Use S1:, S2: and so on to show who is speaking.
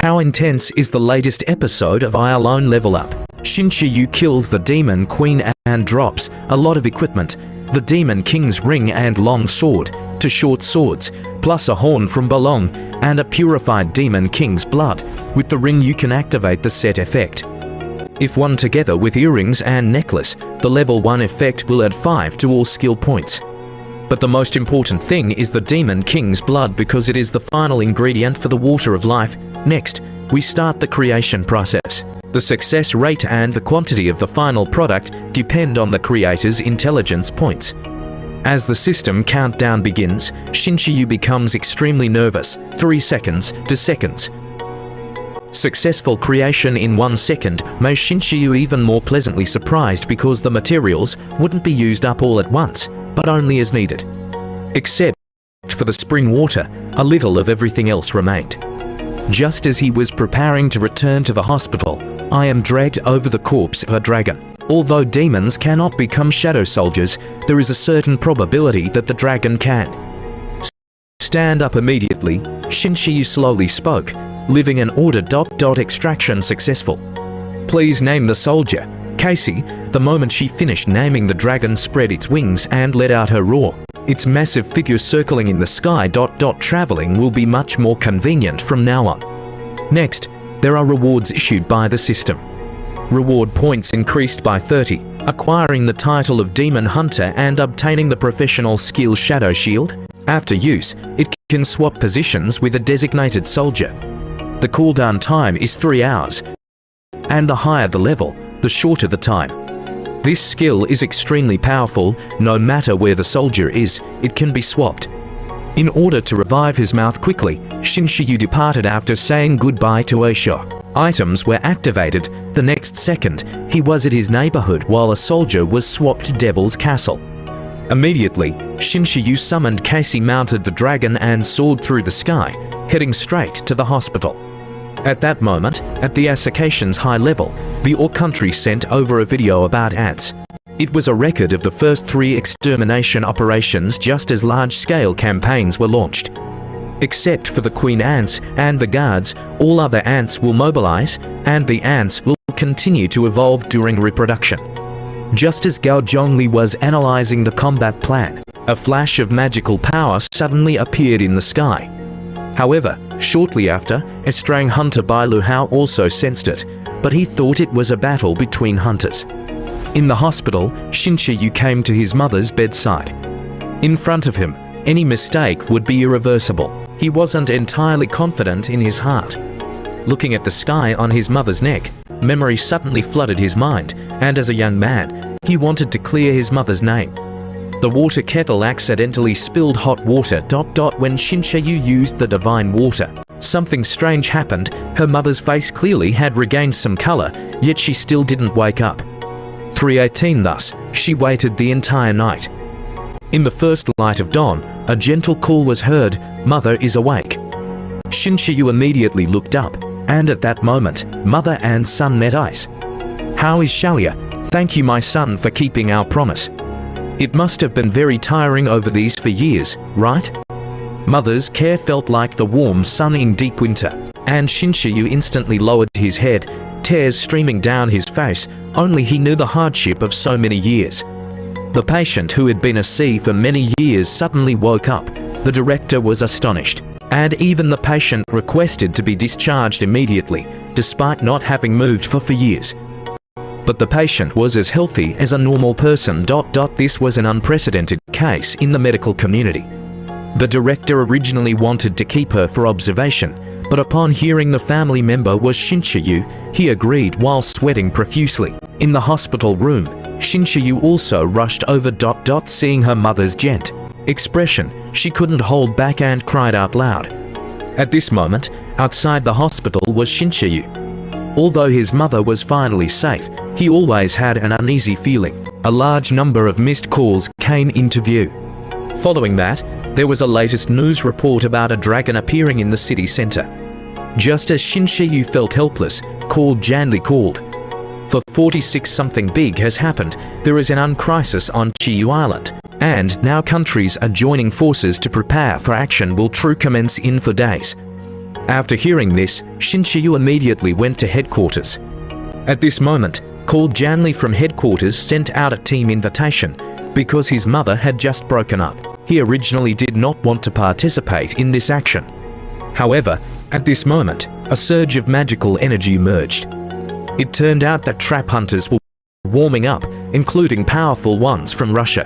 S1: How intense is the latest episode of I Alone Level Up? Shin-Chi-Yu kills the Demon Queen and drops a lot of equipment, the Demon King's ring and long sword, to short swords, plus a horn from Bolong, and a purified Demon King's blood. With the ring you can activate the set effect. If one together with earrings and necklace, the level 1 effect will add 5 to all skill points. But the most important thing is the Demon King's blood because it is the final ingredient for the water of life. Next, we start the creation process. The success rate and the quantity of the final product depend on the creator's intelligence points. As the system countdown begins, Shin-Chi-Yu becomes extremely nervous, 3 seconds to seconds. Successful creation in 1 second made Shin-Chi-Yu even more pleasantly surprised because the materials wouldn't be used up all at once, but only as needed. Except for the spring water, a little of everything else remained. Just as he was preparing to return to the hospital, I am dragged over the corpse of a dragon. Although demons cannot become shadow soldiers, there is a certain probability that the dragon can. Stand up immediately, Shin-Chi-Yu slowly spoke, living an order. Extraction successful. Please name the soldier. Casey, the moment she finished naming, the dragon spread its wings and let out her roar. Its massive figure circling in the sky. Traveling will be much more convenient from now on. Next, there are rewards issued by the system. Reward points increased by 30, acquiring the title of Demon Hunter and obtaining the professional skill Shadow Shield. After use, it can swap positions with a designated soldier. The cooldown time is 3 hours, and the higher the level, the shorter the time. This skill is extremely powerful. No matter where the soldier is, it can be swapped. In order to revive his mouth quickly, Shin-Chi-Yu departed after saying goodbye to Aisha. Items were activated. The next second, he was at his neighborhood while a soldier was swapped to Devil's Castle. Immediately, Shin-Chi-Yu summoned Casey, mounted the dragon and soared through the sky, heading straight to the hospital. At that moment, at the Asakation's high level, the Orc country sent over a video about ants. It was a record of the first 3 extermination operations just as large-scale campaigns were launched. Except for the queen ants and the guards, all other ants will mobilize, and the ants will continue to evolve during reproduction. Just as Gao Zhongli was analyzing the combat plan, a flash of magical power suddenly appeared in the sky. However, shortly after, a straying hunter by Lu Hao also sensed it, but he thought it was a battle between hunters. In the hospital, Shin-Chi-Yu came to his mother's bedside. In front of him, any mistake would be irreversible. He wasn't entirely confident in his heart. Looking at the sky on his mother's neck, memory suddenly flooded his mind, and as a young man, he wanted to clear his mother's name. The water kettle accidentally spilled hot water. When Shin-Chi-Yu used the divine water, something strange happened. Her mother's face clearly had regained some color, yet she still didn't wake up. 3:18 thus, she waited the entire night. In the first light of dawn, a gentle call was heard, "Mother is awake." Shin-Chi-Yu immediately looked up, and at that moment, mother and son met eyes. "How is Shalia? Thank you, my son, for keeping our promise. It must have been very tiring over these for years, right?" Mother's care felt like the warm sun in deep winter, and Shin-Chi-Yu instantly lowered his head, tears streaming down his face. Only he knew the hardship of so many years. The patient who had been asleep for many years suddenly woke up. The director was astonished, and even the patient requested to be discharged immediately, despite not having moved for years. But the patient was as healthy as a normal person. This was an unprecedented case in the medical community. The director originally wanted to keep her for observation, but upon hearing the family member was Shin-Chi-Yu, he agreed while sweating profusely. In the hospital room, Shin-Chi-Yu also rushed over. Seeing her mother's gent expression, she couldn't hold back and cried out loud. At this moment, outside the hospital was Shin-Chi-Yu. Although his mother was finally safe, he always had an uneasy feeling. A large number of missed calls came into view. Following that, there was a latest news report about a dragon appearing in the city center. Just as Shin-Chi-Yu felt helpless, called Janli called. For 46 something big has happened. There is an uncrisis on Chiyu Island, and now countries are joining forces to prepare for action will true commence in 4 days. After hearing this, Shinshyu immediately went to headquarters. At this moment, called Janli from headquarters sent out a team invitation because his mother had just broken up. He originally did not want to participate in this action. However, at this moment, a surge of magical energy emerged. It turned out that trap hunters were warming up, including powerful ones from Russia.